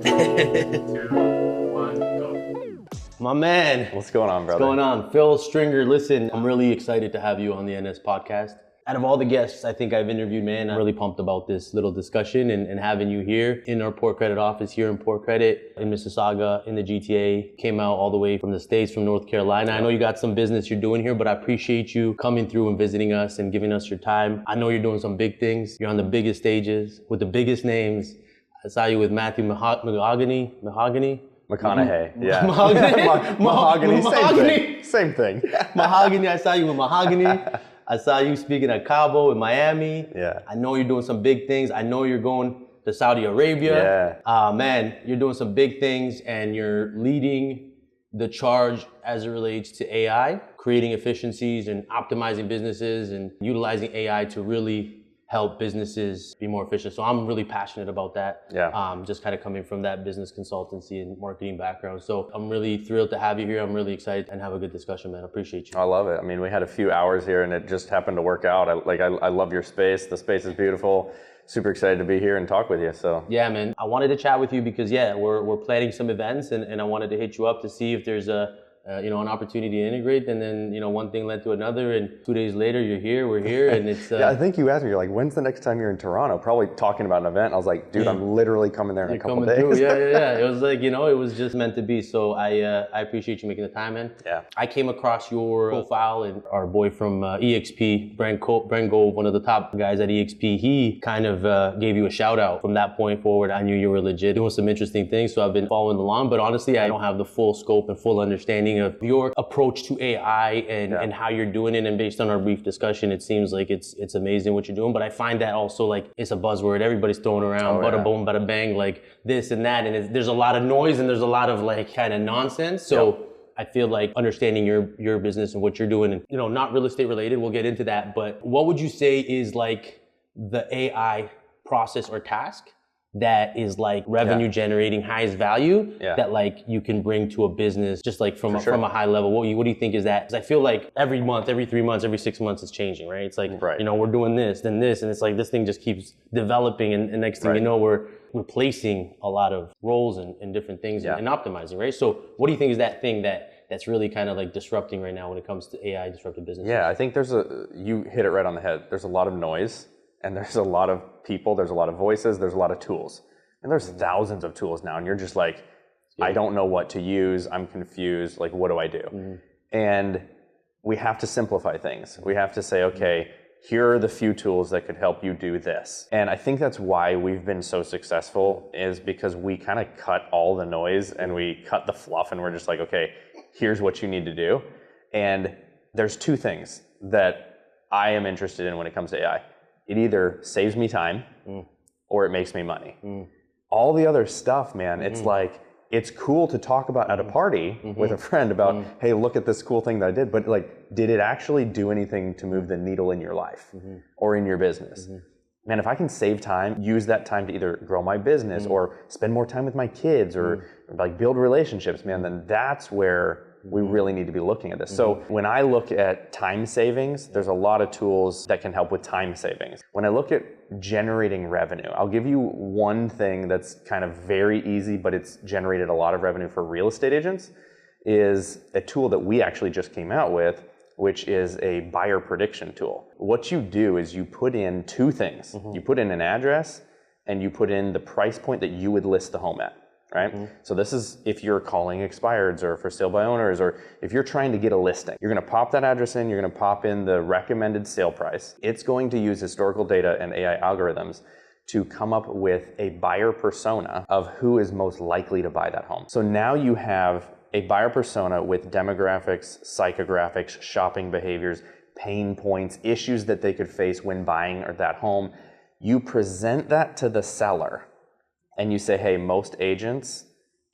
2, 1, go. My man. What's going on, brother? What's going on? Phil Stringer, listen, I'm really excited to have you on the NS podcast. Out of all the guests I think I've interviewed, man, I'm really pumped about this little discussion and having you here in our Port Credit office here in Port Credit in Mississauga in the GTA. Came out all the way from the States, from North Carolina. I know you got some business you're doing here, but I appreciate you coming through and visiting us and giving us your time. I know you're doing some big things. You're on the biggest stages with the biggest names. I saw you with Matthew Mahogany. McConaughey, yeah. Mahogany. Same thing. Mahogany, I saw you with Mahogany. I saw you speaking at Cabo in Miami. Yeah. I know you're doing some big things. I know you're going to Saudi Arabia. Yeah. Man, you're doing some big things and you're leading the charge as it relates to AI, creating efficiencies and optimizing businesses and utilizing AI to really help businesses be more efficient. So I'm really passionate about that. Yeah. Just kind of coming from that business consultancy and marketing background. So I'm really thrilled to have you here. I'm really excited and have a good discussion, man. I appreciate you. I love it. I mean, we had a few hours here and it just happened to work out. I love your space. The space is beautiful. Super excited to be here and talk with you. So yeah, man. I wanted to chat with you because we're planning some events and I wanted to hit you up to see if there's an opportunity to integrate, and then one thing led to another, and 2 days later we're here, and it's yeah, I think you asked me, you're like, when's the next time you're in Toronto? Probably talking about an event. I was like, dude, I'm literally coming there in a couple days. Through. Yeah. It was like, it was just meant to be. So I appreciate you making the time, man. Yeah. I came across your profile, and our boy from EXP, Brent Gove, one of the top guys at EXP, he kind of gave you a shout out. From that point forward, I knew you were legit, doing some interesting things. So I've been following along, but honestly, I don't have the full scope and full understanding of your approach to AI and how you're doing it. And based on our brief discussion, it seems like it's amazing what you're doing. But I find that also like it's a buzzword. Everybody's throwing around bada boom, bada bang, like this and that. And there's a lot of noise and there's a lot of like kind of nonsense. So I feel like understanding your business and what you're doing, and not real estate related, we'll get into that. But what would you say is like the AI process or task that is like revenue generating, highest value that like you can bring to a business, just like from a high level? What do you think is that? Because I feel like every month, every 3 months, every 6 months it's changing, right? It's like, we're doing this, then this, and it's like this thing just keeps developing, and next thing you know, we're replacing a lot of roles and different things and optimizing, right? So what do you think is that thing that's really kind of like disrupting right now when it comes to AI disrupted businesses? Yeah, I think you hit it right on the head. There's a lot of noise. And there's a lot of people, there's a lot of voices, there's a lot of tools. And there's thousands of tools now, and you're just like, I don't know what to use, I'm confused, like what do I do? And we have to simplify things. We have to say, okay, here are the few tools that could help you do this. And I think that's why we've been so successful, is because we kind of cut all the noise and we cut the fluff, and we're just like, okay, here's what you need to do. And there's two things that I am interested in when it comes to AI. It either saves me time or it makes me money. All the other stuff, man, it's like, it's cool to talk about at a party with a friend about, hey, look at this cool thing that I did, but like, did it actually do anything to move the needle in your life or in your business? Man, if I can save time, use that time to either grow my business or spend more time with my kids or like build relationships, man, then that's where we really need to be looking at this. So when I look at time savings, there's a lot of tools that can help with time savings. When I look at generating revenue, I'll give you one thing that's kind of very easy, but it's generated a lot of revenue for real estate agents, is a tool that we actually just came out with, which is a buyer prediction tool. What you do is you put in two things. You put in an address and you put in the price point that you would list the home at. Right? So this is if you're calling expireds or for sale by owners, or if you're trying to get a listing. You're going to pop that address in, you're going to pop in the recommended sale price. It's going to use historical data and AI algorithms to come up with a buyer persona of who is most likely to buy that home. So now you have a buyer persona with demographics, psychographics, shopping behaviors, pain points, issues that they could face when buying that home. You present that to the seller. And you say, hey, most agents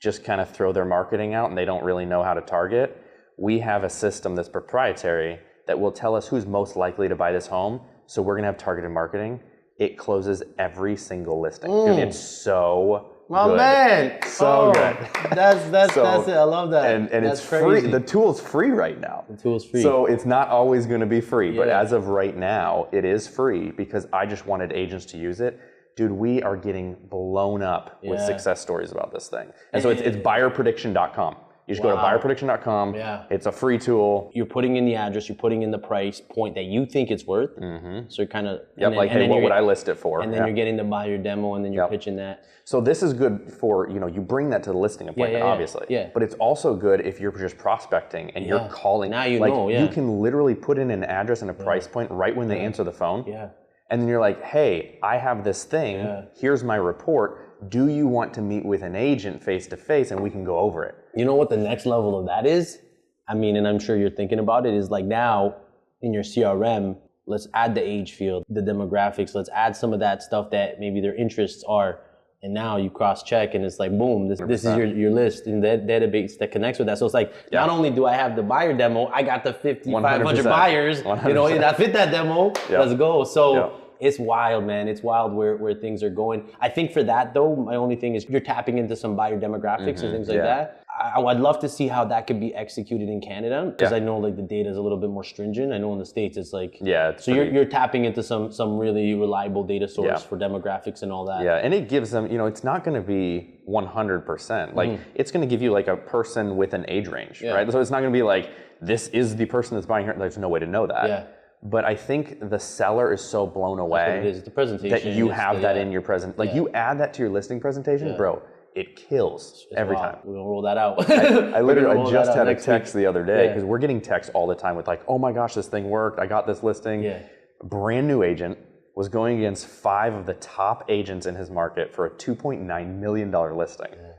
just kind of throw their marketing out and they don't really know how to target. We have a system that's proprietary that will tell us who's most likely to buy this home. So we're gonna have targeted marketing. It closes every single listing. Dude, it's so good. Man, so good. That's it. I love that. And that's it's crazy. free. The tool's free right now. The tool's free. So it's not always going to be free, but as of right now, it is free because I just wanted agents to use it dude, we are getting blown up with success stories about this thing. And so it's buyerprediction.com. You just go to buyerprediction.com. Yeah. It's a free tool. You're putting in the address, you're putting in the price point that you think it's worth. So you're kind of... hey, what would I list it for? And then you're getting to buy your demo, and then you're pitching that. So this is good for, you bring that to the listing appointment, obviously. Yeah. But it's also good if you're just prospecting and you're calling. Now you know, You can literally put in an address and a price point right when they answer the phone. Yeah. And then you're like, hey, I have this thing. Here's my report. Do you want to meet with an agent face to face, and we can go over it? You know what the next level of that is? I mean, and I'm sure you're thinking about it, is like now in your CRM, let's add the age field, the demographics, let's add some of that stuff that maybe their interests are. And now you cross-check and it's like, boom, this is your list in the database that connects with that. So it's like, not only do I have the buyer demo, I got the 5,500 buyers, 100%. That fit that demo, let's go. So it's wild, man. It's wild where things are going. I think for that though, my only thing is you're tapping into some buyer demographics and things like that. I'd love to see how that could be executed in Canada, because I know like the data is a little bit more stringent. I know in the States it's like, so you're tapping into some really reliable data source for demographics and all that. Yeah, and it gives them, it's not going to be 100%. Like it's going to give you like a person with an age range, right? So it's not going to be like, this is the person that's buying here. There's no way to know that. Yeah. But I think the seller is so blown away it is. The presentation that you have that in your present. Like you add that to your listing presentation, bro. It kills every time. We're gonna roll that out. I just had a text the other day, because we're getting texts all the time with like, oh my gosh, this thing worked. I got this listing. Yeah. Brand new agent was going against 5 of the top agents in his market for a $2.9 million listing. Yeah.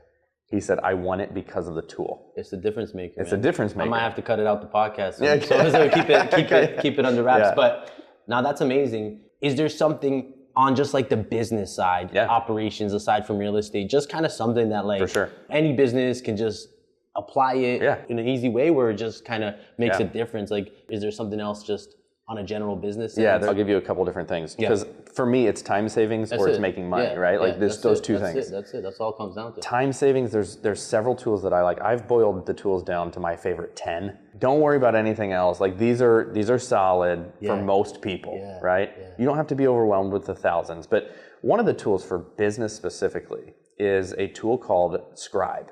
He said, I won it because of the tool. It's the difference maker. It's a difference maker. I might have to cut it out the podcast. So keep it under wraps. But now that's amazing. Is there something on just like the business side, operations aside from real estate, just kind of something that like any business can just apply it in an easy way where it just kind of makes a difference? Like, is there something else just on a general business sense? Yeah, I'll give you a couple different things. Because for me, it's time savings or it's making money, right? Like there's those two things. That's it. That's all it comes down to. Time savings, there's several tools that I like. I've boiled the tools down to my favorite 10. Don't worry about anything else. Like these are solid for most people, right? Yeah. You don't have to be overwhelmed with the thousands. But one of the tools for business specifically is a tool called Scribe.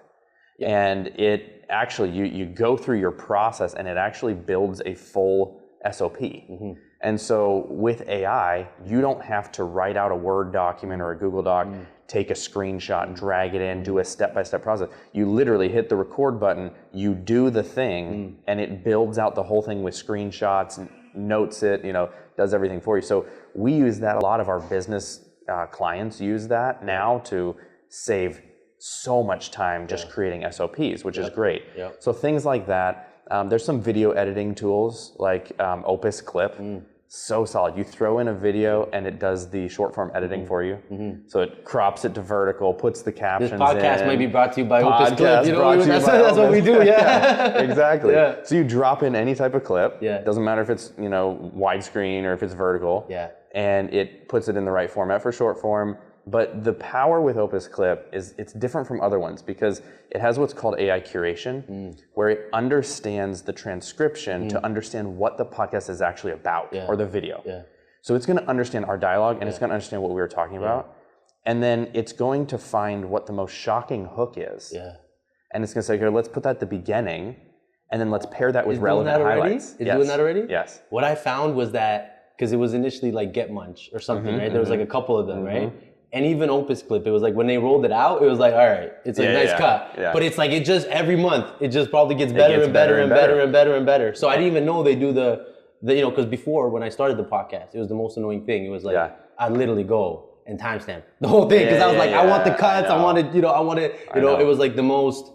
Yeah. And it actually, you go through your process and it actually builds a full SOP. And so with AI, you don't have to write out a Word document or a Google Doc, take a screenshot, drag it in, do a step-by-step process. You literally hit the record button, you do the thing, and it builds out the whole thing with screenshots, notes it, does everything for you. So we use that. A lot of our business clients use that now to save so much time just creating SOPs, which is great. So things like that. There's some video editing tools like Opus Clip. So solid. You throw in a video and it does the short form editing for you. So it crops it to vertical, puts the captions in. This podcast might be brought to you by Opus Clip. That's what we do. Exactly. So you drop in any type of clip. Doesn't matter if it's widescreen or if it's vertical. And it puts it in the right format for short form. But the power with Opus Clip is it's different from other ones because it has what's called AI curation, where it understands the transcription to understand what the podcast is actually about or the video. So it's going to understand our dialogue and it's going to understand what we were talking about. And then it's going to find what the most shocking hook is. And it's going to say, here, let's put that at the beginning and then let's pair that with relevant highlights. It's doing that already? Yes. What I found was that, because it was initially like Get Munch or something, right? There was like a couple of them, right? And even Opus Clip, it was like when they rolled it out, it was like, all right, it's a nice cut. But it's like, it just, every month, it just probably gets better and better and better and better and better. So I didn't even know they do the because before when I stared the podcast, it was the most annoying thing. It was like, I'd literally go and timestamp the whole thing. Cause I was like, I want the cuts, I wanted, it was like the most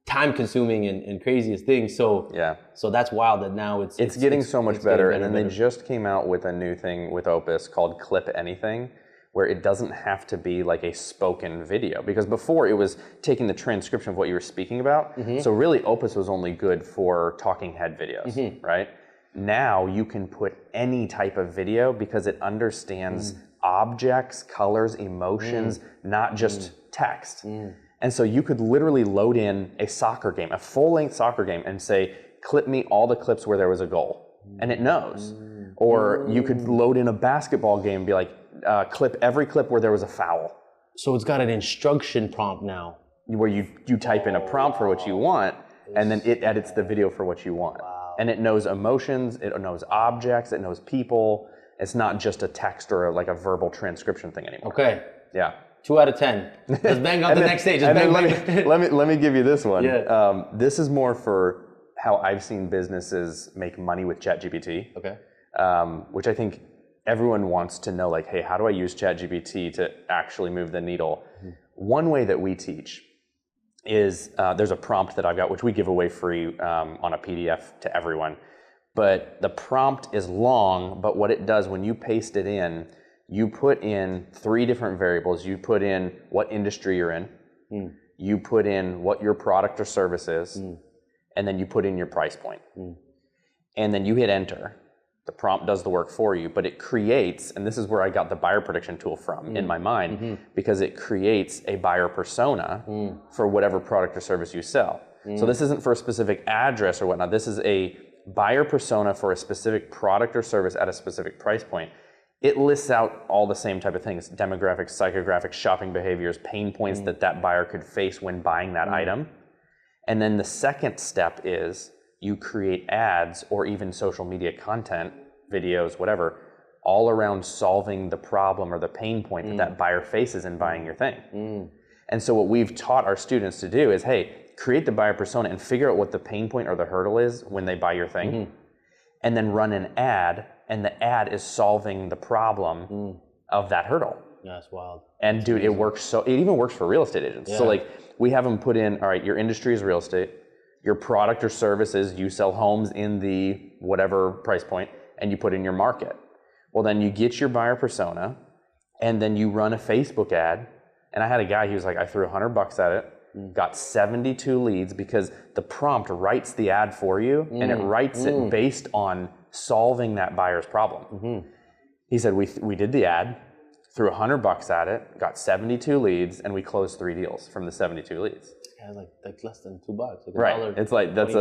time consuming and craziest thing. So so that's wild that now it's getting so much better. And then they just came out with a new thing with Opus called Clip Anything, where it doesn't have to be like a spoken video. Because before it was taking the transcription of what you were speaking about. So really Opus was only good for talking head videos, right? Now you can put any type of video because it understands objects, colors, emotions, not just text. And so you could literally load in a soccer game, a full-length soccer game, and say, clip me all the clips where there was a goal. And it knows. Or you could load in a basketball game and be like, clip every clip where there was a foul. So it's got an instruction prompt now. Where you type in a prompt for what you want, and then it edits the video for what you want. Wow. And it knows emotions, it knows objects, it knows people. It's not just a text or like a verbal transcription thing anymore. Okay. Yeah. 2 out of 10. Let's bang out the next stage. Let me give you this one. Yeah. This is more for how I've seen businesses make money with ChatGPT. Okay. Which I think everyone wants to know, like, hey, how do I use ChatGPT to actually move the needle? Mm-hmm. One way that we teach is there's a prompt that I've got, which we give away free on a PDF to everyone. But the prompt is long, but what it does when you paste it in, you put in 3 different variables. You put in what industry you're in, you put in what your product or service is, and then you put in your price point. And then you hit enter. The prompt does the work for you, but it creates, and this is where I got the buyer prediction tool from in my mind, because it creates a buyer persona for whatever product or service you sell. So this isn't for a specific address or whatnot. This is a buyer persona for a specific product or service at a specific price point. It lists out all the same type of things: demographics, psychographics, shopping behaviors, pain points that buyer could face when buying that item. And then the second step is you create ads or even social media content, videos, whatever, all around solving the problem or the pain point that buyer faces in buying your thing. And so what we've taught our students to do is, hey, create the buyer persona and figure out what the pain point or the hurdle is when they buy your thing, and then run an ad, and the ad is solving the problem of that hurdle. Yeah, that's wild. And dude, it works it even works for real estate agents. Yeah. So like we have them put in, all right, your industry is real estate, your product or service is you sell homes in the whatever price point, and you put in your market. Well, then you get your buyer persona, and then you run a Facebook ad. And I had a guy, he was like, I threw $100 at it, got 72 leads, because the prompt writes the ad for you, and it writes it based on solving that buyer's problem. He said, we did the ad, threw $100 at it, got 72 leads, and we closed 3 deals from the 72 leads. Yeah, like less than $2. Like right. It's like that's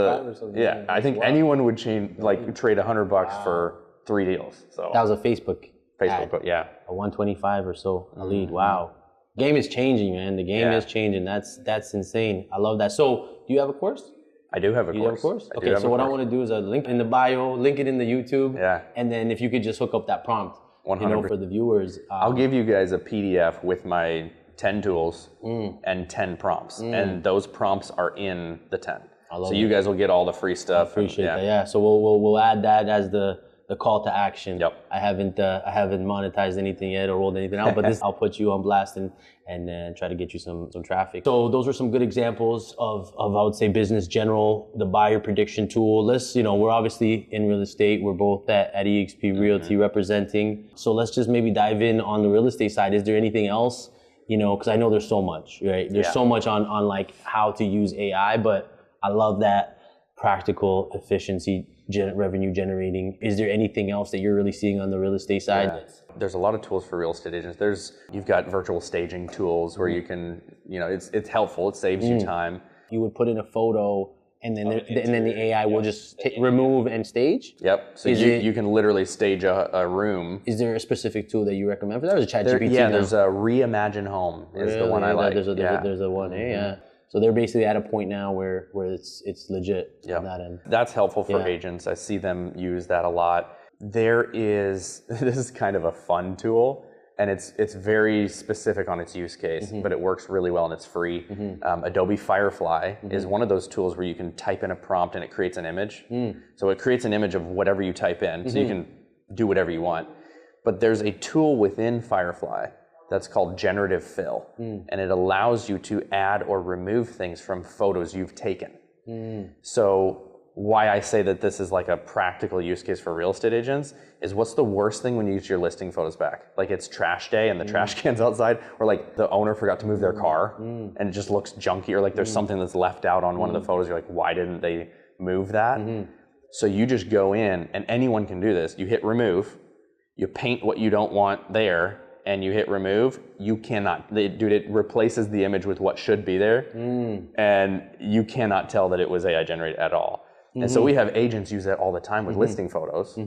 yeah. I think anyone would trade $100 for 3 deals. So that was a Facebook ad. Yeah. A 125 or so a lead. Wow. Game is changing, man. The game is changing. That's insane. I love that. So, do you have a course? I do have a course. You have a course? Okay, so what I want to do is a link in the bio, link it in the YouTube, and then if you could just hook up that prompt, 100%. For the viewers. I'll give you guys a PDF with my 10 tools and 10 prompts, and those prompts are in the 10. So you guys will get all the free stuff. I appreciate that. Yeah. So we'll add that as the call to action. Yep. I haven't monetized anything yet or rolled anything out, but this I'll put you on blast and try to get you some traffic. So those are some good examples of I would say business general, the buyer prediction tool. We're obviously in real estate. We're both at EXP Realty representing. So let's just maybe dive in on the real estate side. Is there anything else? Because I know there's so much, right? There's so much on like how to use AI, but I love that practical efficiency, revenue generating. Is there anything else that you're really seeing on the real estate side? Yeah. There's a lot of tools for real estate agents. You've got virtual staging tools where you can, it's helpful. It saves you time. You would put in a photo, and then the AI will just remove and stage. Yep. So you can literally stage a room. Is there a specific tool that you recommend for that? Or is it ChatGPT? There's a Reimagine Home is the one I like. There's a one. Yeah. So they're basically at a point now where it's legit on that end. That's helpful for agents. I see them use that a lot. This is kind of a fun tool, and it's very specific on its use case, but it works really well and it's free. Adobe Firefly is one of those tools where you can type in a prompt and it creates an image. So it creates an image of whatever you type in, so you can do whatever you want. But there's a tool within Firefly that's called generative fill, and it allows you to add or remove things from photos you've taken. So why I say that this is like a practical use case for real estate agents is, what's the worst thing when you get your listing photos back? Like it's trash day and the trash can's outside, or like the owner forgot to move their car and it just looks junky, or like there's something that's left out on one of the photos. You're like, why didn't they move that? So you just go in, and anyone can do this. You hit remove, you paint what you don't want there, and you hit remove. You cannot, it replaces the image with what should be there, and you cannot tell that it was AI generated at all. And so we have agents use that all the time with listing photos,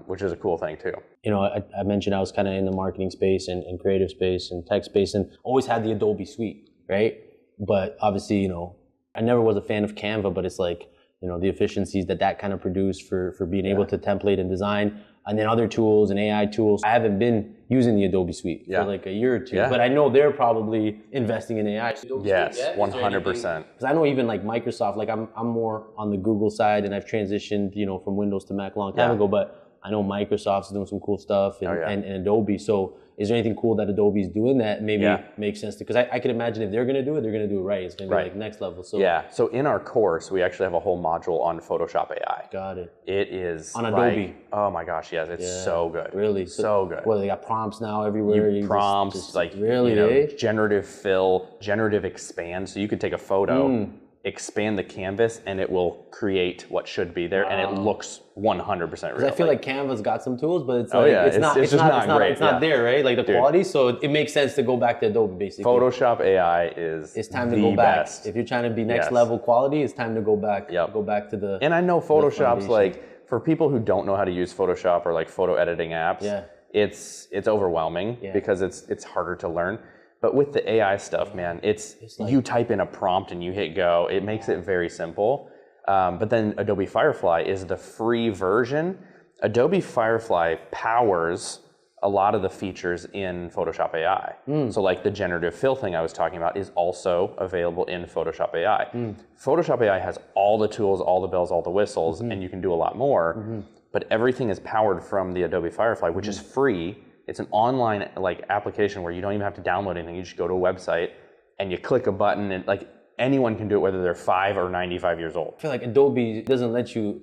which is a cool thing too. You know, I mentioned I was kind of in the marketing space and creative space and tech space, and always had the Adobe suite, right? But obviously, you know, I never was a fan of Canva, but it's like, you know, the efficiencies that kind of produced for being able to template and design, and then other tools and AI tools. I haven't been using the Adobe suite for like a year or two, but I know they're probably investing in AI. Yes, 100%. Because I know even like Microsoft, like I'm more on the Google side, and I've transitioned, you know, from Windows to Mac a long time ago, but I know Microsoft's doing some cool stuff and Adobe. So is there anything cool that Adobe's doing that maybe makes sense? Because I could imagine if they're going to do it, they're going to do it right. It's going to be like next level. So so in our course, we actually have a whole module on Photoshop AI. Got it. It is on Adobe. Oh my gosh, yes, it's so good. Really? So good. Well, they got prompts now everywhere. Prompts, just like, really, you know, generative fill, generative expand. So you could take a photo, expand the canvas, and it will create what should be there, and it looks 100% real. I feel like Canva's got some tools, but it's it's not there, right? Like the quality, so it makes sense to go back to Adobe basically. Photoshop AI is it's time to go back. Best. If you're trying to be next level quality, it's time to go back. Go back to the. And I know Photoshop's like, for people who don't know how to use Photoshop or like photo editing apps, it's overwhelming because it's harder to learn. But with the AI stuff, man, it's like, you type in a prompt and you hit go. It makes it very simple. But then Adobe Firefly is the free version. Adobe Firefly powers a lot of the features in Photoshop AI. So like the generative fill thing I was talking about is also available in Photoshop AI. Photoshop AI has all the tools, all the bells, all the whistles, and you can do a lot more. But everything is powered from the Adobe Firefly, which is free. It's an online like application where you don't even have to download anything. You just go to a website and you click a button, and like anyone can do it, whether they're 5 or 95 years old. I feel like Adobe doesn't let you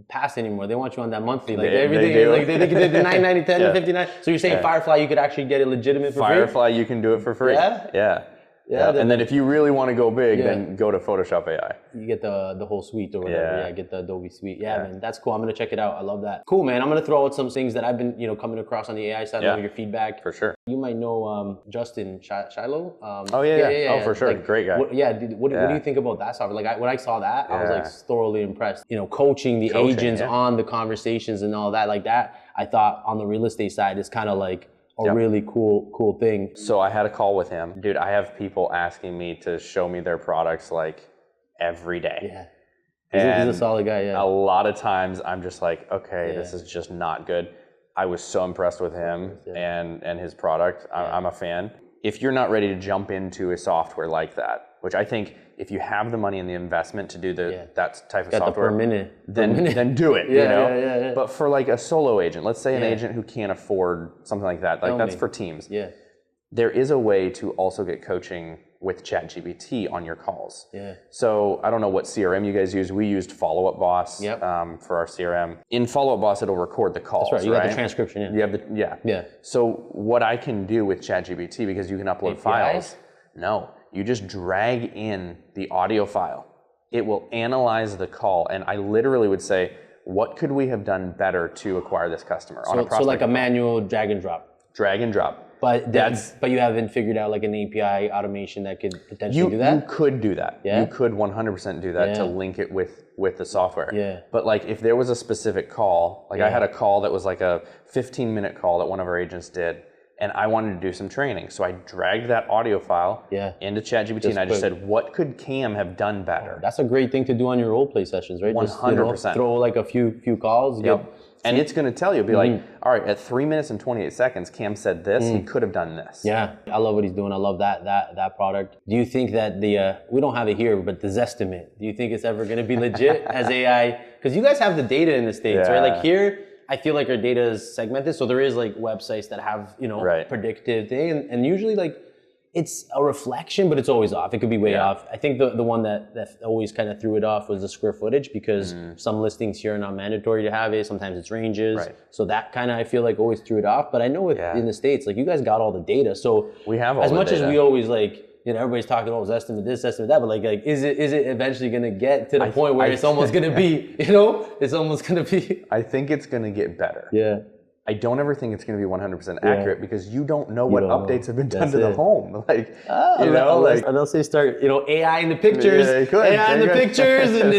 pass anymore. They want you on that monthly. Like everything, they do. Like they did the 990, 10 to 59. So you're saying Firefly, you could actually get it legitimate for free? Firefly, you can do it for free. Yeah. And then if you really want to go big, then go to Photoshop AI. You get the whole suite or whatever. Get the Adobe suite. Man, that's cool. I'm gonna check it out. I love that. Cool, man. I'm gonna throw out some things that I've been, coming across on the AI side. Love your feedback. For sure. You might know Justin Shiloh. Oh, for sure. Like, great guy. What do you think about that software? Like when I saw that, I was like thoroughly impressed. Coaching the agents on the conversations and all that, like that. I thought on the real estate side, it's kind of like a really cool thing. So I had a call with him. Dude, I have people asking me to show me their products like every day. He's a solid guy, A lot of times I'm just like, okay, this is just not good. I was so impressed with him and his product. I'm a fan. If you're not ready to jump into a software like that, which I think if you have the money and the investment to do that type of software, then do it. But for like a solo agent, let's say an agent who can't afford something like that, that's for teams. There is a way to also get coaching with ChatGPT on your calls. So I don't know what CRM you guys use. We used Follow Up Boss for our CRM. In Follow Up Boss, it'll record the calls. That's right. You have the transcription in. You have So what I can do with ChatGPT, because you can upload files. No. You just drag in the audio file. It will analyze the call, and I literally would say, what could we have done better to acquire this customer on a prospect? So like a manual drag and drop. Drag and drop. But you haven't figured out like an API automation that could potentially do that? You could do that. You could 100% do that to link it with the software. But like if there was a specific call, like I had a call that was like a 15-minute call that one of our agents did, and I wanted to do some training. So I dragged that audio file into ChatGPT and I just said, what could Cam have done better? That's a great thing to do on your role play sessions, right? 100%. Just, throw like a few calls. And it's going to tell you, like, all right, at 3 minutes and 28 seconds, Cam said this, he could have done this. Yeah, I love what he's doing. I love that product. Do you think that we don't have it here, but the Zestimate, do you think it's ever going to be legit as AI? Because you guys have the data in the States, right? Like here, I feel like our data is segmented. So there is like websites that have, predictive thing. And usually like it's a reflection, but it's always off. It could be way off. I think the one that always kind of threw it off was the square footage, because some listings here are not mandatory to have it. Sometimes it's ranges. Right. So that kind of, I feel like always threw it off. But I know in the States, like you guys got all the data. So we have all as the much data. As we always like, everybody's talking about estimate this, estimate that, but like is it eventually going to get to the point where it's almost going to be, it's almost going to be. I think it's going to get better. Yeah. I don't ever think it's going to be 100% accurate because you don't know what updates have been done to the home. Like, unless they start, AI in the pictures, AI in the pictures, and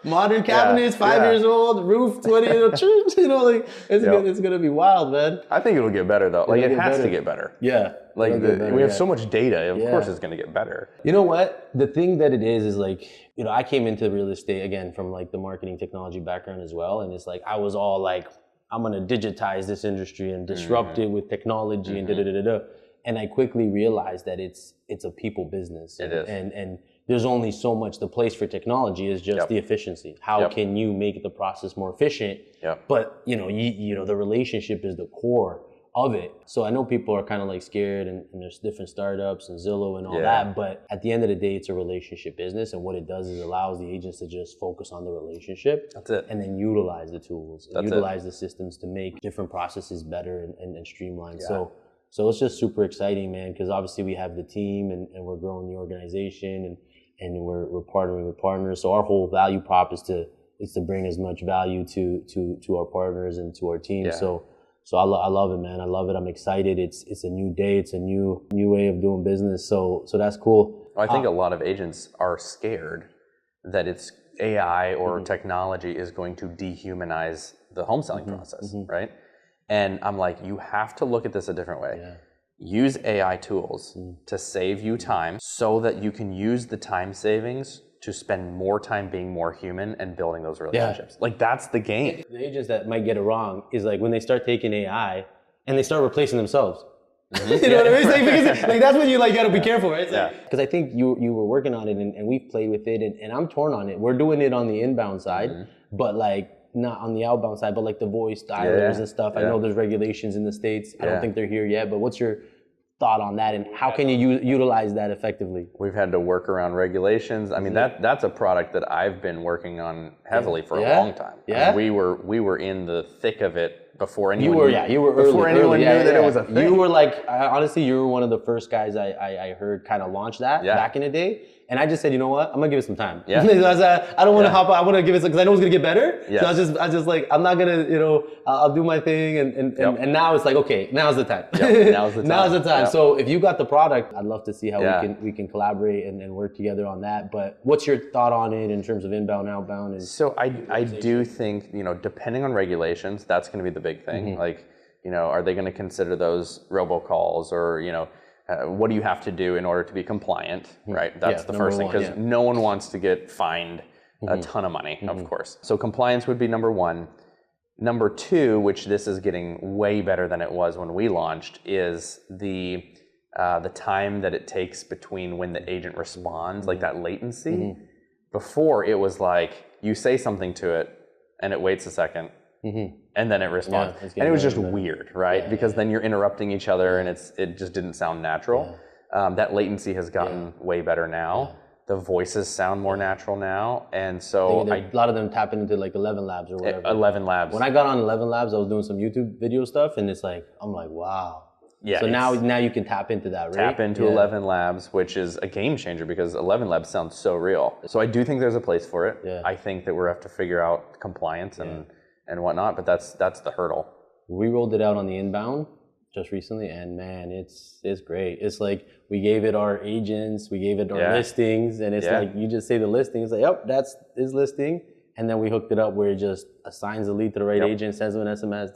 modern cabinets, 5 years old, roof 20, like it's gonna be wild, man. I think it'll get better though. Like it has to get better. Yeah. Like we have so much data. Of course, it's gonna get better. You know what? The thing that it is like, I came into real estate again from like the marketing technology background as well, and it's like I was all like, I'm gonna digitize this industry and disrupt it with technology and And I quickly realized that it's a people business. It is. And there's only so much. The place for technology is just the efficiency. How can you make the process more efficient? But the relationship is the core of it. So I know people are kind of like scared and there's different startups and Zillow and all that, but at the end of the day, it's a relationship business, and what it does is it allows the agents to just focus on the relationship. That's it. And then utilize the tools, and utilize the systems to make different processes better and streamlined. Yeah. So it's just super exciting, man, because obviously we have the team and we're growing the organization and we're partnering with partners. So our whole value prop is to bring as much value to our partners and to our team. Yeah. So I love it, man. I love it. I'm excited. It's a new day. It's a new way of doing business. So that's cool. I think a lot of agents are scared that it's AI or technology is going to dehumanize the home selling process, right? And I'm like, you have to look at this a different way. Yeah. Use AI tools to save you time so that you can use the time savings to spend more time being more human and building those relationships. Like that's the game. The agents that might get it wrong is like when they start taking AI and they start replacing themselves. You know what I mean? It's like, because like that's when you like gotta be careful, right? Because I think you were working on it and we've played with it and I'm torn on it. We're doing it on the inbound side, but like not on the outbound side, but like the voice dialers and stuff. I know there's regulations in the States. I don't think they're here yet, but what's your thought on that and how can you utilize that effectively? We've had to work around regulations. I mean, that's a product that I've been working on heavily for a long time. Yeah. I mean, we were in the thick of it before anyone you were before anyone knew that it was a thing. You were like, honestly, you were one of the first guys I heard kind of launch that back in the day. And I just said, you know what? I'm gonna give it some time. Yeah. I don't want to hop out. I want to give it because I know it's gonna get better. Yeah. So I just like I'm not gonna, I'll do my thing and now it's like, okay, now's the time. Now's the time. Now's the time. So if you got the product, I'd love to see how we can collaborate and work together on that. But what's your thought on it in terms of inbound, outbound? And so I do think, depending on regulations, that's gonna be the big thing. Like, are they gonna consider those robocalls or, what do you have to do in order to be compliant, right? That's the first thing, because no one wants to get fined a ton of money, of course. So compliance would be number one. Number two, which this is getting way better than it was when we launched, is the time that it takes between when the agent responds, like that latency. Before it was like, you say something to it and it waits a second. And then it responds. And it was just weird, right? Because then you're interrupting each other and it just didn't sound natural. That latency has gotten way better now. The voices sound more natural now. And so a lot of them tap into like 11 Labs or whatever. 11 Labs. When I got on 11 Labs, I was doing some YouTube video stuff and it's like, I'm like, wow. Yeah. So now you can tap into that, right? Tap into 11 Labs, which is a game changer because 11 Labs sounds so real. So I do think there's a place for it. Yeah. I think that we have to figure out compliance and whatnot, but that's the hurdle. We rolled it out on the inbound just recently, and man, it's great. It's like we gave it our agents, we gave it our listings, and it's like you just say the listing, it's like, yep, that's his listing, and then we hooked it up where it just assigns the lead to the right agent, sends them an SMS,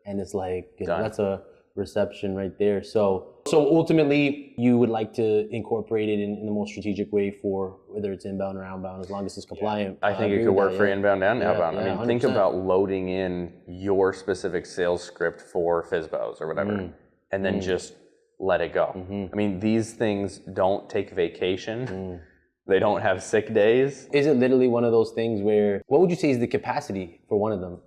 and it's like that's a reception right there. So ultimately, you would like to incorporate it in the most strategic way for whether it's inbound or outbound, as long as it's compliant. I think it could work for inbound and outbound. I mean, 100%. Think about loading in your specific sales script for FSBOs or whatever, and then just let it go. I mean, these things don't take vacation. They don't have sick days. Is it literally one of those things where, what would you say is the capacity for one of them?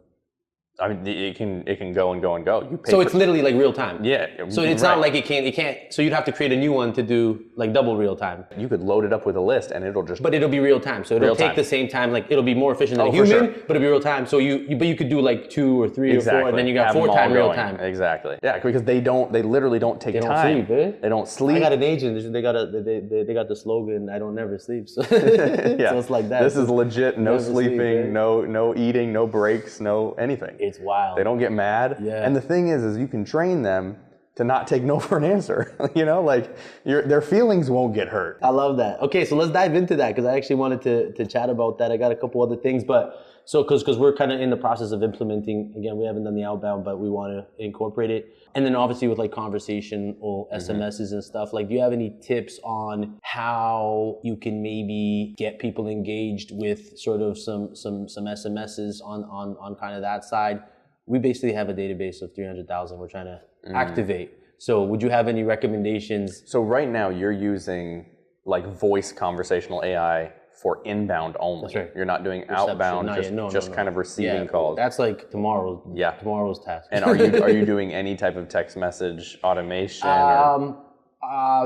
I mean, it can go and go and go. You pay so it's literally like real time. Yeah. So it's not like it can't. So you'd have to create a new one to do like double real time. You could load it up with a list and it'll just. But it'll be real time. So it'll take the same time. Like it'll be more efficient than a human, but it'll be real time. So you could do like 2 or 3 or 4, and then you got 4 time real time. Exactly. Yeah, because they literally don't take time. They don't sleep. They don't sleep. I got an agent. They got the slogan, "I don't never sleep." So, so it's like that. This is legit. No sleeping. No eating. No breaks. No anything. It's wild. They don't get mad. Yeah. And the thing is you can train them to not take no for an answer. Like their feelings won't get hurt. I love that. Okay, so let's dive into that because I actually wanted to chat about that. I got a couple other things, but so because we're kind of in the process of implementing. Again, we haven't done the outbound, but we want to incorporate it. And then obviously with like conversational SMSs and stuff, like do you have any tips on how you can maybe get people engaged with sort of some SMSs on kind of that side? We basically have a database of 300,000 we're trying to activate. So would you have any recommendations? So right now you're using like voice conversational AI for inbound only. That's right. You're not doing outbound, just kind of receiving calls. That's like tomorrow's task. And are you doing any type of text message automation?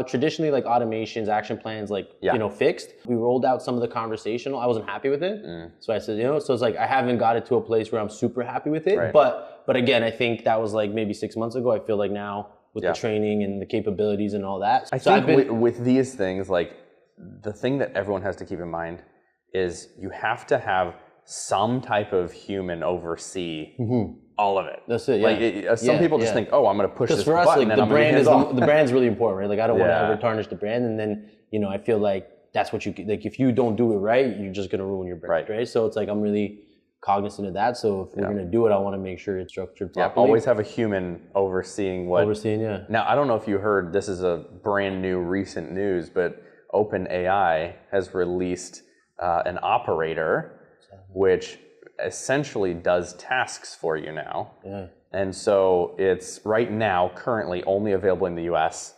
Traditionally, like automations, action plans, like fixed. We rolled out some of the conversational. I wasn't happy with it, so I said, so it's like I haven't got it to a place where I'm super happy with it. Right. But again, I think that was like maybe 6 months ago. I feel like now with the training and the capabilities and all that. I think with these things, like the thing that everyone has to keep in mind is you have to have some type of human oversee all of it. That's it. Like some people just think, oh, I'm going to push this for us, button like, and I'm going to hands off. The brand's really important, right? Like I don't want to ever tarnish the brand, and then I feel like that's what like if you don't do it right, you're just going to ruin your brand, right? So it's like I'm really cognizant of that. So if we're going to do it, I want to make sure it's structured properly. Yeah, always have a human overseeing what. Now I don't know if you heard, this is a brand new recent news, but OpenAI has released an operator, which essentially does tasks for you now. Yeah. And so it's right now currently only available in the US.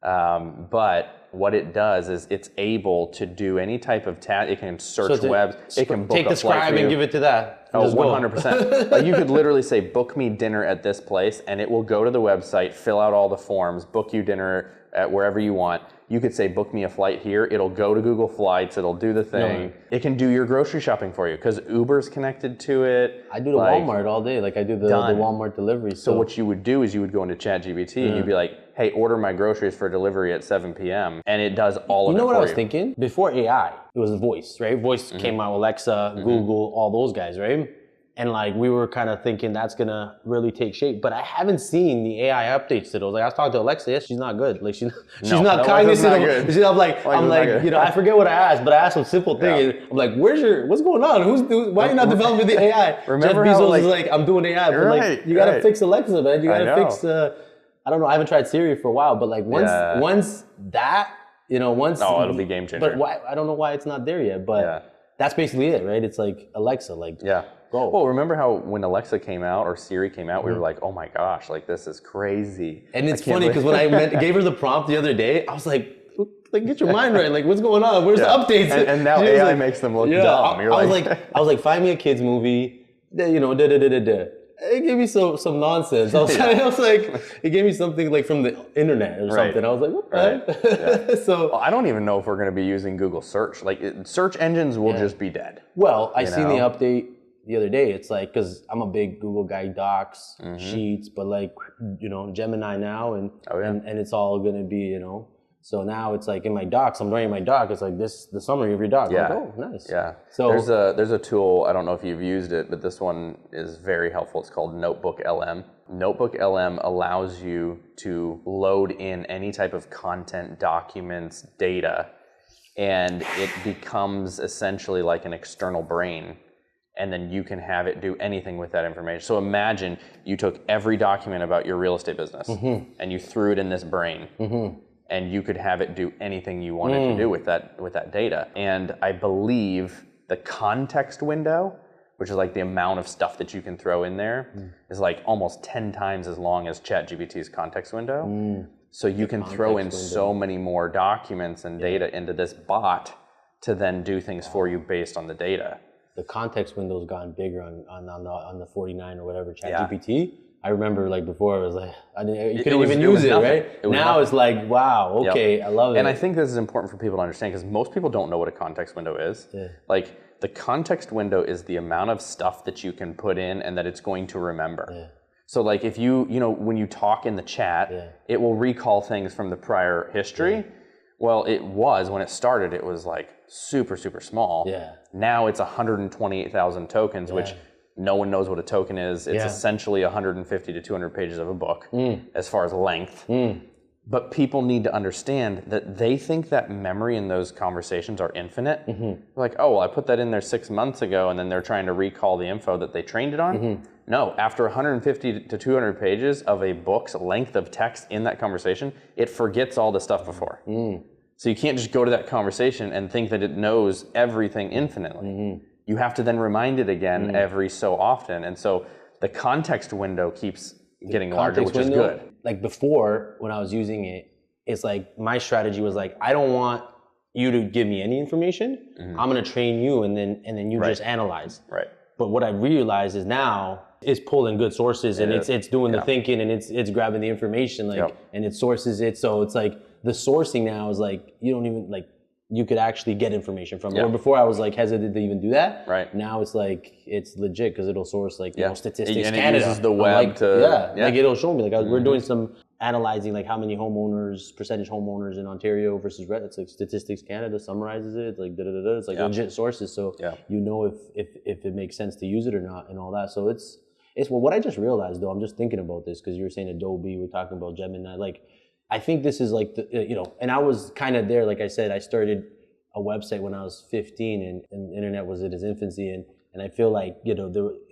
But what it does is it's able to do any type of task. It can search webs. It can book take the scribe and give it to that. Oh, 100%. Like you could literally say, book me dinner at this place, and it will go to the website, fill out all the forms, book you dinner at wherever you want. You could say, book me a flight here. It'll go to Google Flights. It'll do the thing. It can do your grocery shopping for you because Uber's connected to it. I do the Walmart all day. Like I do the Walmart delivery. So what you would do is you would go into ChatGPT and you'd be like, hey, order my groceries for delivery at 7 p.m. And it does all of it for you. You know what I was thinking? Before AI, it was voice, right? Voice came out, Alexa, Google, all those guys, right? And like we were kind of thinking that's gonna really take shape, but I haven't seen the AI updates to those. Like I was talking to Alexa, yes, she's not good. Like she's not cognizant of. I'm like, I forget what I asked, but I asked some simple thing. And I'm like, what's going on? Why are you not developing the AI? Remember Jeff how Bezos is like, I'm doing AI, but like you gotta fix Alexa, man. You gotta fix. I don't know. I haven't tried Siri for a while, but like once that, it'll be game changer. But why? I don't know why it's not there yet. But that's basically it, right? It's like Alexa, like go. Well, remember how when Alexa came out or Siri came out, we were like, oh my gosh, like this is crazy. And it's funny because when I gave her the prompt the other day, I was like get your mind right. Like what's going on? Where's the updates? And now AI makes them look dumb. I was like, find me a kid's movie, It gave me some nonsense. I was like, it gave me something like from the internet or something. I was like, what the heck? So I don't even know if we're going to be using Google search. Like search engines will just be dead. Well, I seen the update the other day. It's like, because I'm a big Google guy, Docs, Sheets, but like, Gemini now, and it's all going to be, So now it's like in my docs, I'm writing my doc. It's like the summary of your doc. Yeah. Like, oh, nice. Yeah. So there's a tool. I don't know if you've used it, but this one is very helpful. It's called Notebook LM. Notebook LM allows you to load in any type of content, documents, data, and it becomes essentially like an external brain. And then you can have it do anything with that information. So imagine you took every document about your real estate business and you threw it in this brain. And you could have it do anything you wanted to do with that data. And I believe the context window, which is like the amount of stuff that you can throw in there, is like almost 10 times as long as ChatGPT's context window. So you can throw in so many more documents and data into this bot to then do things for you based on the data. The context window's gotten bigger on the 49 or whatever ChatGPT. I remember like before it was like you couldn't even use it, right? Now it's like, wow, okay, I love it. And I think this is important for people to understand because most people don't know what a context window is. Like the context window is the amount of stuff that you can put in and that it's going to remember. So like if when you talk in the chat, it will recall things from the prior history. Well, when it started, it was like super, super small. Now it's 128,000 tokens, which No one knows what a token is. It's essentially 150 to 200 pages of a book as far as length. But people need to understand that they think that memory in those conversations are infinite. Like, oh, well, I put that in there 6 months ago, and then they're trying to recall the info that they trained it on. No, after 150 to 200 pages of a book's length of text in that conversation, it forgets all the stuff before. So you can't just go to that conversation and think that it knows everything infinitely. You have to then remind it again every so often. And so the context window keeps getting larger, which is good. Like before, when I was using it, it's like my strategy was like, I don't want you to give me any information. I'm gonna train you, and then you just analyze. But what I realized is now it's pulling good sources, and it's doing the thinking, and it's grabbing the information, like and it sources it. So it's like the sourcing now is like you don't even like you could actually get information from it. Or before I was like hesitant to even do that. Now it's like it's legit because it'll source like you know, Statistics and Canada. It uses the web to like it'll show me like we're doing some analyzing like how many percentage homeowners in Ontario versus red. It's like Statistics Canada summarizes it. It's like It's like legit sources, so you know if it makes sense to use it or not and all that. So it's well, what I just realized though, I'm just thinking about this because you were saying Adobe, we're talking about Gemini, like. I think this is like, and I was kind of there, like I said, I started a website when I was 15 and the internet was in its infancy. And I feel like,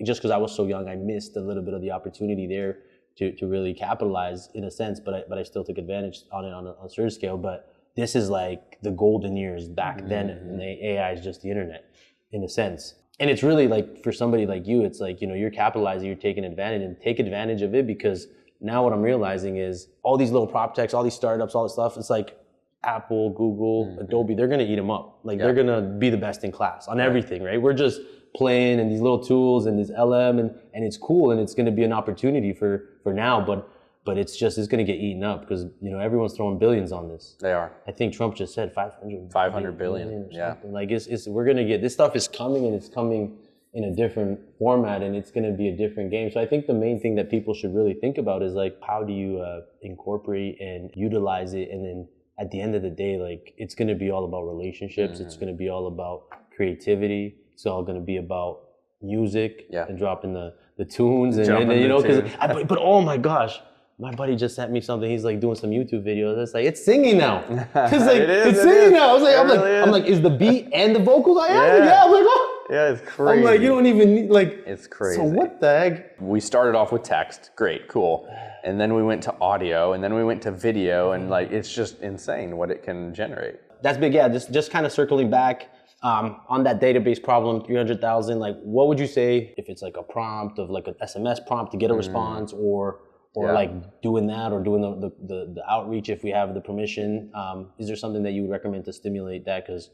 just because I was so young, I missed a little bit of the opportunity there to really capitalize in a sense, but I still took advantage on it on a certain scale. But this is like the golden years back then, and the AI is just the internet in a sense. And it's really like, for somebody like you, it's like, you're capitalizing, you're taking advantage, and take advantage of it because now what I'm realizing is all these little prop techs, all these startups, all this stuff, it's like Apple, Google, Adobe, they're going to eat them up. Like they're going to be the best in class on everything, right? We're just playing in these little tools and this LM and it's cool and it's going to be an opportunity for now, but it's going to get eaten up because, everyone's throwing billions on this. They are. I think Trump just said 500 billion or something. Like we're going to get, this stuff is coming and it's coming in a different format and it's going to be a different game. So I think the main thing that people should really think about is like, how do you incorporate and utilize it? And then at the end of the day, like it's going to be all about relationships. It's going to be all about creativity. It's all going to be about music and dropping the tunes. But oh my gosh, my buddy just sent me something. He's like doing some YouTube videos. It's like, it's singing now. It's singing now. I'm like, is the beat and the vocals I have? Yeah. I'm like, oh. Yeah, it's crazy. I'm like, you don't even need, like... It's crazy. So what the heck? We started off with text. Great, cool. And then we went to audio, and then we went to video, and like, it's just insane what it can generate. That's big, yeah. Just kind of circling back on that database problem, 300,000, like what would you say if it's like a prompt of like an SMS prompt to get a response or like doing that or doing the outreach if we have the permission? Is there something that you would recommend to stimulate that? Because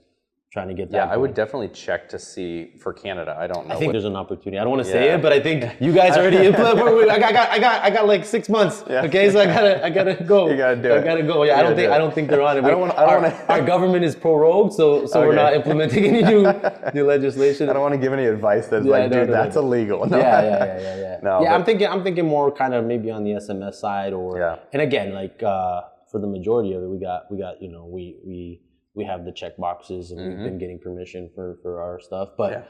trying to get that. I would definitely check to see for Canada. I don't know. I think there's an opportunity. I don't want to say it, but I think you guys already implemented. I got like 6 months. Okay, so I gotta go. You gotta do it. I gotta go. Yeah, I don't think they're on it. Our government is pro-rogue, so we're not implementing any new legislation. I don't want to give any advice that's that's illegal. No. Yeah. No, I'm thinking more kind of maybe on the SMS side and again like for the majority of it, we have the check boxes and we've been getting permission for our stuff. But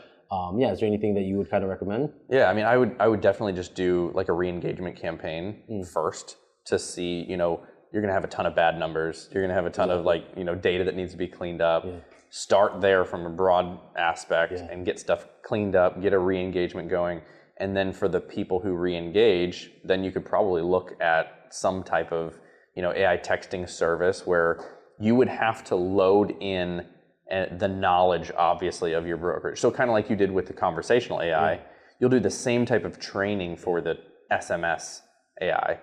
is there anything that you would kind of recommend? Yeah, I mean, I would definitely just do like a re-engagement campaign first to see, you're going to have a ton of bad numbers. You're going to have a ton of like, data that needs to be cleaned up. Yeah. Start there from a broad aspect and get stuff cleaned up, get a re-engagement going. And then for the people who re-engage, then you could probably look at some type of, AI texting service where you would have to load in the knowledge, obviously, of your brokerage. So kind of like you did with the conversational AI, you'll do the same type of training for the SMS AI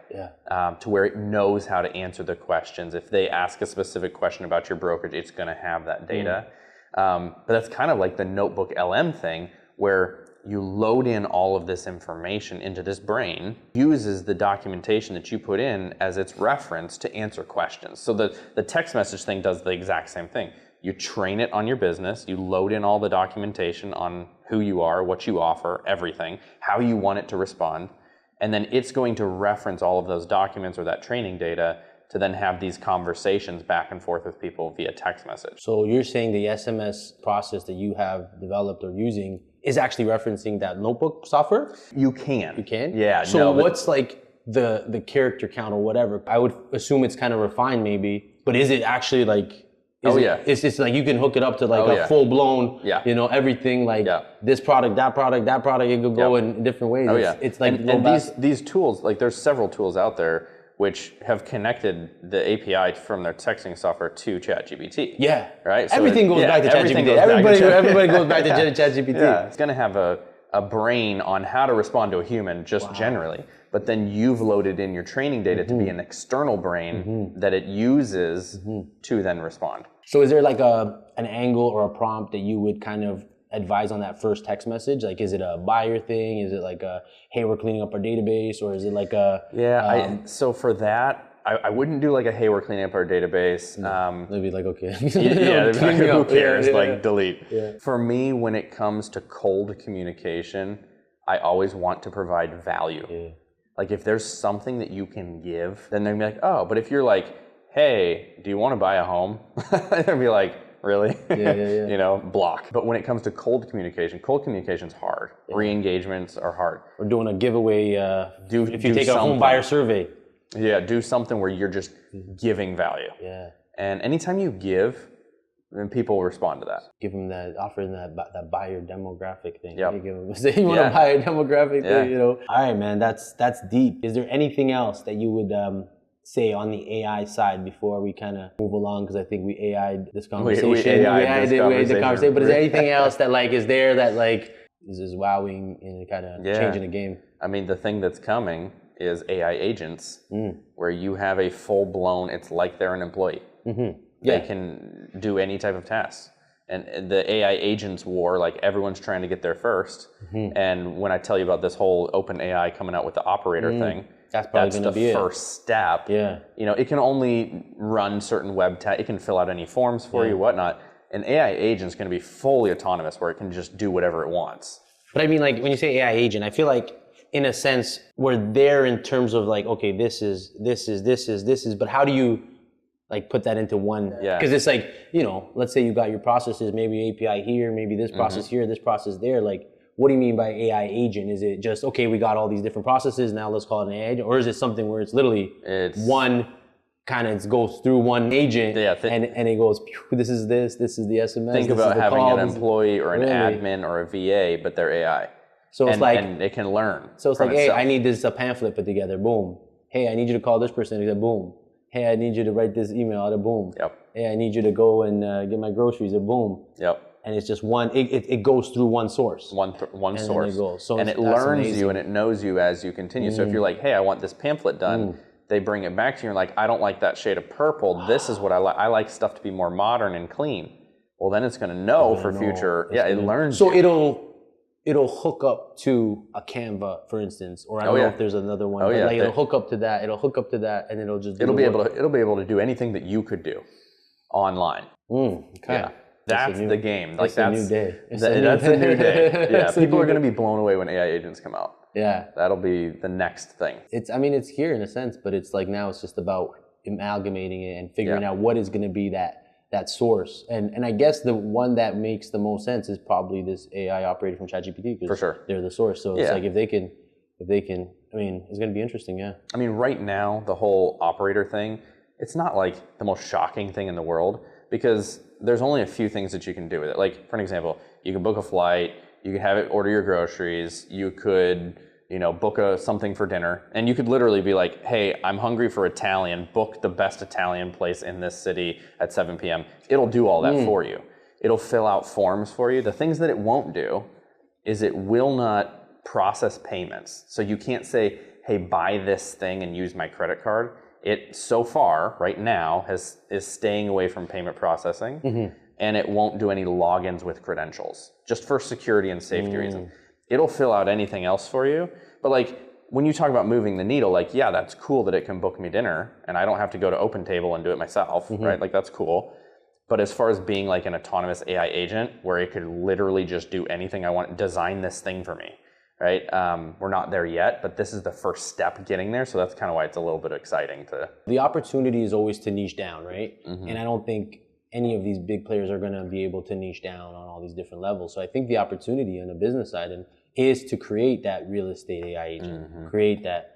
to where it knows how to answer the questions. If they ask a specific question about your brokerage, it's going to have that data. But that's kind of like the notebook LM thing where you load in all of this information into this brain, uses the documentation that you put in as its reference to answer questions. So the text message thing does the exact same thing. You train it on your business, you load in all the documentation on who you are, what you offer, everything, how you want it to respond, and then it's going to reference all of those documents or that training data to then have these conversations back and forth with people via text message. So you're saying the SMS process that you have developed or using is actually referencing that notebook software? You can. You can? Yeah. So what's like the character count or whatever? I would assume it's kind of refined maybe, but is it actually like, it's like you can hook it up to like a full blown, you know, everything like this product, that product, it could go in different ways. It's like, and these tools, like there's several tools out there which have connected the API from their texting software to ChatGPT. Yeah. Right? So everything goes back to ChatGPT. Everybody goes back to ChatGPT. Yeah. It's going to have a brain on how to respond to a human just generally. But then you've loaded in your training data to be an external brain that it uses to then respond. So is there like an angle or a prompt that you would kind of advise on that first text message? Like, is it a buyer thing? Is it like a, hey, we're cleaning up our database? Or is it like a... so for that, I wouldn't do like a, hey, we're cleaning up our database. They'd be like, okay. Who cares? Like, delete. Yeah. For me, when it comes to cold communication, I always want to provide value. Yeah. Like, if there's something that you can give, then they'd be like, oh, but if you're like, hey, do you want to buy a home? They'd be like, really? You know, block. But when it comes to cold communication's hard. Re-engagements are hard. We're doing a giveaway. If you take a home buyer survey. Yeah, do something where you're just giving value. Yeah. And anytime you give, then people will respond to that. Give them that, offer them that buyer demographic thing. Yep. You give them, say you want to buy a demographic thing, you know. All right, man, that's deep. Is there anything else that you would say on the AI side before we kind of move along? Because I think we AI'd this conversation. We AI'd the conversation. But is there anything else that like is there that like is wowing and kind of changing the game? I mean, the thing that's coming is AI agents, where you have a full-blown, it's like they're an employee. They can do any type of task. And the AI agents war, like everyone's trying to get there first. And when I tell you about this whole open AI coming out with the operator thing, that's the first step. Yeah. You know, it can only run certain web tasks. It can fill out any forms for you, whatnot. An AI agent's going to be fully autonomous, where it can just do whatever it wants. But I mean, like when you say AI agent, I feel like in a sense we're there in terms of like, okay, this is, but how do you like put that into one? Because it's like, you know, let's say you got your processes, maybe API here, maybe this process here, this process there. Like, what do you mean by AI agent? Is it just, okay, we got all these different processes, now let's call it an AI agent? Or is it something where it's literally one kind of goes through one agent and it goes, this is the SMS. Think about having an employee or an admin or a VA, but they're AI. So it's and it can learn. So it's like, hey, I need this pamphlet put together, boom. Hey, I need you to call this person, boom. Hey, I need you to write this email, boom. Hey, I need you to go and get my groceries, boom. And it's just one, it goes through one source. One source. And it learns you and it knows you as you continue. So if you're like, hey, I want this pamphlet done, they bring it back to you and you're like, I don't like that shade of purple. This is what I like. I like stuff to be more modern and clean. Well, then it's going to know for future. It learns. So it'll hook up to a Canva, for instance, or I don't know if there's another one. But like it'll hook up to that. It'll hook up to that, and it'll just. It'll be able to do anything that you could do online. Okay. Yeah. That's the game. Like that's a new day. That's a new day. Yeah. People are going to be blown away when AI agents come out. Yeah. That'll be the next thing. It's here in a sense, but it's like now it's just about amalgamating it and figuring out what is going to be that source. And I guess the one that makes the most sense is probably this AI operator from ChatGPT, because they're the source. So it's like if they can, I mean, it's going to be interesting. Yeah. I mean, right now, the whole operator thing, it's not like the most shocking thing in the world, because there's only a few things that you can do with it. Like, for an example, you can book a flight, you can have it order your groceries, you could, book something for dinner, and you could literally be like, hey, I'm hungry for Italian, book the best Italian place in this city at 7 p.m. It'll do all that for you. It'll fill out forms for you. The things that it won't do is it will not process payments. So you can't say, hey, buy this thing and use my credit card. It, so far, right now, is staying away from payment processing, and it won't do any logins with credentials, just for security and safety reasons. It'll fill out anything else for you, but like, when you talk about moving the needle, like, yeah, that's cool that it can book me dinner, and I don't have to go to OpenTable and do it myself, right? Like, that's cool. But as far as being like an autonomous AI agent, where it could literally just do anything I want, design this thing for me, right? We're not there yet, but this is the first step getting there. So that's kind of why it's a little bit exciting to. The opportunity is always to niche down, right? And I don't think any of these big players are going to be able to niche down on all these different levels. So I think the opportunity on the business side is to create that real estate AI agent, create that,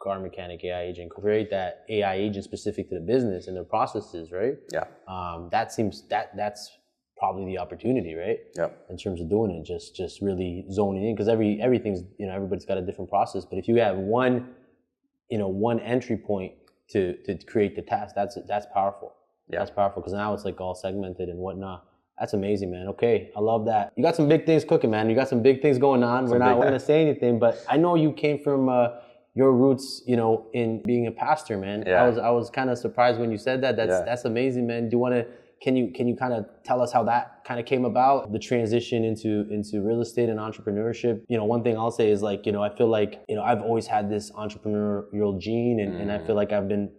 car mechanic AI agent, create that AI agent specific to the business and their processes, right? Yeah. That's probably the opportunity, right? Yep. In terms of doing it, just really zoning in, because everything's, everybody's got a different process. But if you have one entry point to create the task, that's powerful. Yeah. That's powerful, because now it's like all segmented and whatnot. That's amazing, man. Okay, I love that. You got some big things cooking, man. You got some big things going on. We're not going to say anything, but I know you came from your roots, in being a pastor, man. Yeah. I was kind of surprised when you said that. That's amazing, man. Do you want to? Can you kind of tell us how that kind of came about, the transition into real estate and entrepreneurship? One thing I'll say is I feel like I've always had this entrepreneurial gene, and I feel like I've been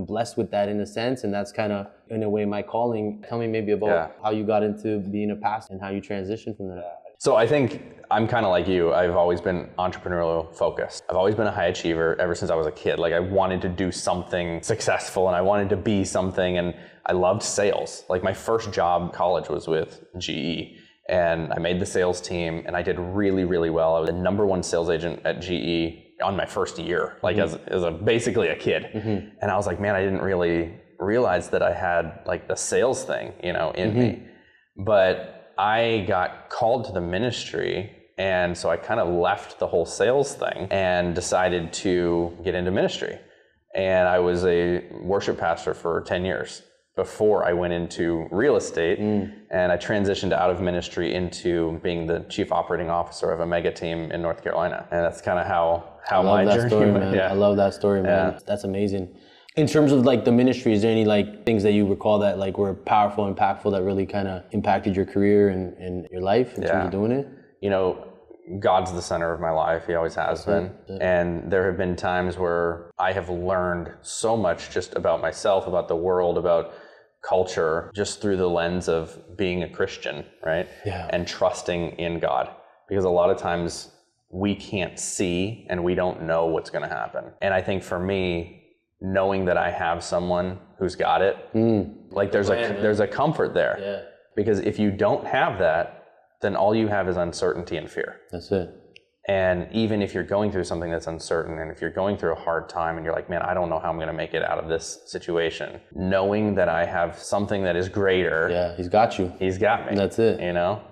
blessed with that in a sense, and that's kind of, in a way, my calling. Tell me maybe about how you got into being a pastor and how you transitioned from that. So I think I'm kind of like you. I've always been entrepreneurial focused. I've always been a high achiever ever since I was a kid. Like, I wanted to do something successful, and I wanted to be something, and I loved sales. Like, my first job in college was with GE, and I made the sales team, and I did really, really well. I was the #1 sales agent at GE on my first year, like as basically a kid. And I was like, man, I didn't really realize that I had like the sales thing, in me. But I got called to the ministry, and so I kind of left the whole sales thing and decided to get into ministry. And I was a worship pastor for 10 years before I went into real estate, and I transitioned out of ministry into being the chief operating officer of a mega team in North Carolina. And that's kind of how my journey went. I love that story, man. That's amazing. In terms of like the ministry, is there any like things that you recall that like were powerful, impactful, that really kind of impacted your career and your life in terms of doing it? God's the center of my life. He always has been. And there have been times where I have learned so much just about myself, about the world, about culture, just through the lens of being a Christian, right? Yeah. And trusting in God. Because a lot of times we can't see and we don't know what's going to happen. And I think for me, knowing that I have someone who's got it, like there's a comfort there. Yeah. Because if you don't have that, then all you have is uncertainty and fear. That's it. And even if you're going through something that's uncertain, and if you're going through a hard time and you're like, man, I don't know how I'm going to make it out of this situation, knowing that I have something that is greater. Yeah, he's got you. He's got me. That's it.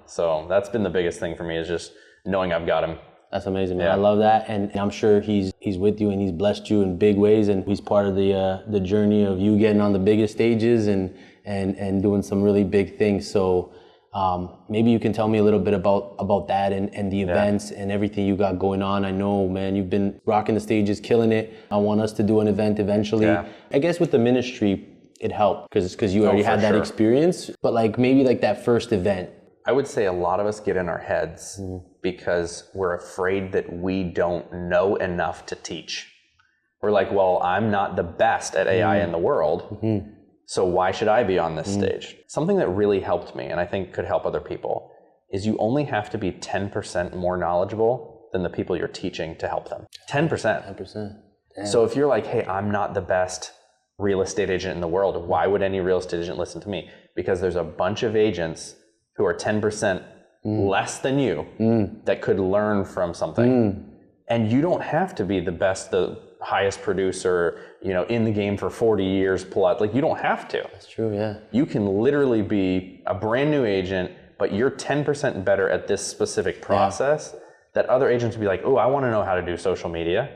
So that's been the biggest thing for me, is just knowing I've got him. That's amazing, man. Yeah. I love that. And I'm sure he's with you, and he's blessed you in big ways, and he's part of the journey of you getting on the biggest stages and doing some really big things. So maybe you can tell me a little bit about that and the events and everything you got going on. I know, man, you've been rocking the stages, killing it. I want us to do an event eventually. Yeah. I guess with the ministry, it helped because you already had that experience. But like maybe like that first event. I would say a lot of us get in our heads because we're afraid that we don't know enough to teach. We're like, well, I'm not the best at AI in the world. So why should I be on this stage? Something that really helped me, and I think could help other people, is you only have to be 10% more knowledgeable than the people you're teaching to help them. 10%. 10%. Damn. So if you're like, hey, I'm not the best real estate agent in the world, why would any real estate agent listen to me? Because there's a bunch of agents who are 10% less than you that could learn from something. And you don't have to be the best, the highest producer, in the game for 40 years plus. Like, you don't have to. That's true, yeah. You can literally be a brand new agent, but you're 10% better at this specific process that other agents would be like, oh, I want to know how to do social media,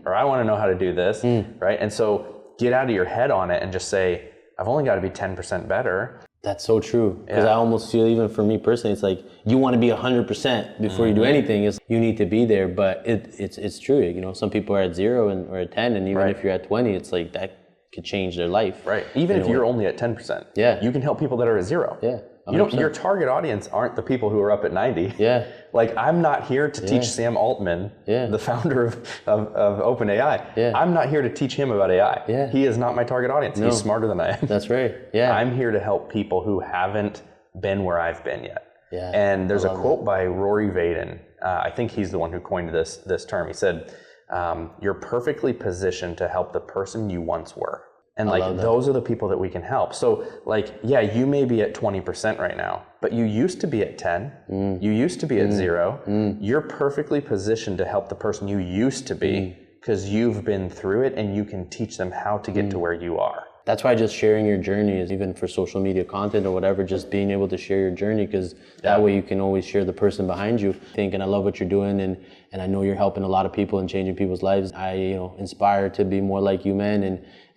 or I want to know how to do this, right? And so get out of your head on it and just say, I've only got to be 10% better. That's so true. Because I almost feel, even for me personally, it's like you want to be 100% before you do anything. You need to be there, but it's true. Some people are at 0 or at 10, and even if you're at 20, it's like that could change their life. Right. Even if you're only at 10%, you can help people that are at 0. Yeah. Your target audience aren't the people who are up at 90. Yeah. Like, I'm not here to teach Sam Altman, the founder of OpenAI. Yeah. I'm not here to teach him about AI. Yeah. He is not my target audience. No. He's smarter than I am. That's right. Yeah. I'm here to help people who haven't been where I've been yet. Yeah. And there's a quote by Rory Vaden. I think he's the one who coined this term. He said, you're perfectly positioned to help the person you once were. And like those are the people that we can help. So like, yeah, you may be at 20% right now, but you used to be at 10. You used to be at 0. You're perfectly positioned to help the person you used to be because you've been through it and you can teach them how to get to where you are. That's why just sharing your journey is, even for social media content or whatever, just being able to share your journey, because that way you can always share the person behind you. And I love what you're doing, and I know you're helping a lot of people and changing people's lives. I inspire to be more like you, man,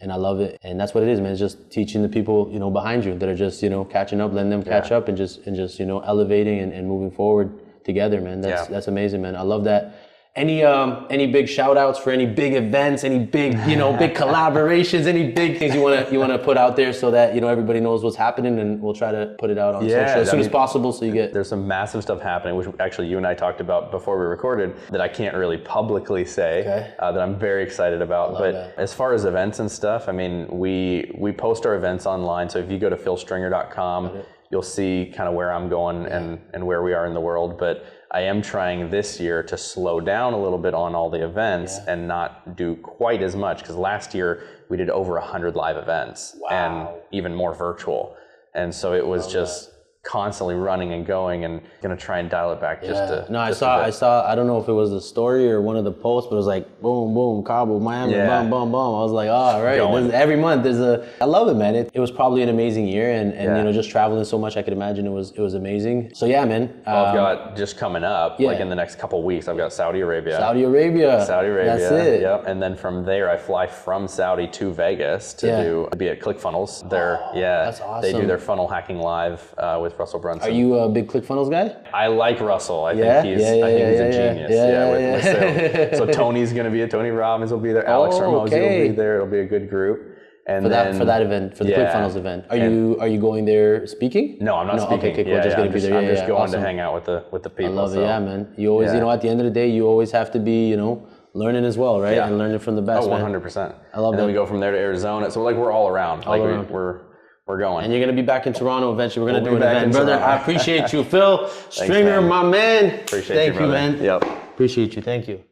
and I love it. And that's what it is, man. It's just teaching the people behind you that are just catching up, letting them catch up, and just elevating and moving forward together, man. That's amazing, man. I love that. Any big shout outs for any big events, any big, big collaborations, any big things you wanna put out there so that, everybody knows what's happening, and we'll try to put it out on social as soon as possible so you get... There's some massive stuff happening, which actually you and I talked about before we recorded, that I can't really publicly say, that I'm very excited about. But as far as events and stuff, I mean, we post our events online. So if you go to philstringer.com, you'll see kind of where I'm going and where we are in the world. But I am trying this year to slow down a little bit on all the events and not do quite as much, because last year we did over 100 live events and even more virtual. And so it was just constantly running and going, and gonna try and dial it back I saw, I don't know if it was the story or one of the posts, but it was like boom, boom, Cabo, Miami, boom, boom, boom. I was like, all right, every month I love it, man. It was probably an amazing year, and just traveling so much, I could imagine it was amazing. So yeah, man. Well, I've got just coming up, like in the next couple weeks, I've got Saudi Arabia. Saudi Arabia. That's it. Yep. And then from there, I fly from Saudi to Vegas to be at ClickFunnels. That's awesome. They do their funnel hacking live with Russell Brunson. Are you a big ClickFunnels guy? I like Russell. I think he's a genius. With sales. So Tony's going to be Tony Robbins will be there. Alex Hormozy will be there. It'll be a good group. And for that event, for the ClickFunnels event, are you going there speaking? No, I'm not speaking. Okay, cool. Just gonna be there. I'm just going to hang out with the people. I love it. Yeah, man. You always, at the end of the day, you always have to be, learning as well, right? And learning from the best. 100%. I love that. And then we go from there to Arizona. So we're all around. We're going. And you're going to be back in Toronto eventually. We're going to do an event. Brother, I appreciate you. Phil Stringer, my man. Thank you, man. Yep. Appreciate you. Thank you.